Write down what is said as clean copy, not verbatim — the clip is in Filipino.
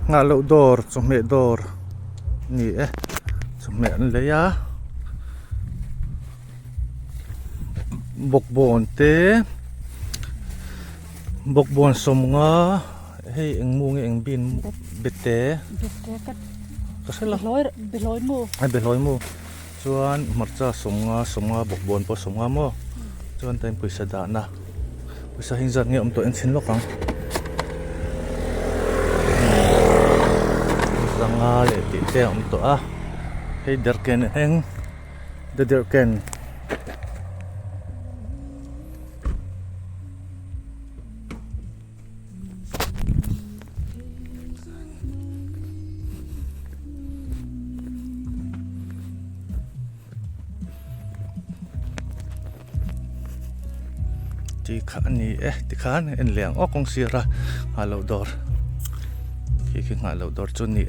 Nghah Dawr Chawhmheh Dawr ni Chawhmheh an leia bokbon te bokbon som nga hei eng mu nge eng bin bete kasela beloi mo ai beloi mu chuan marcha som nga bokbon po som nga mo chuan time puisa da na puisa hinzat nge to en chin lokang nga le ti te to hei derken heng de derken ti kha ni ti khan en leng kong sira Nghah Dawr ki Nghah Dawr chu ni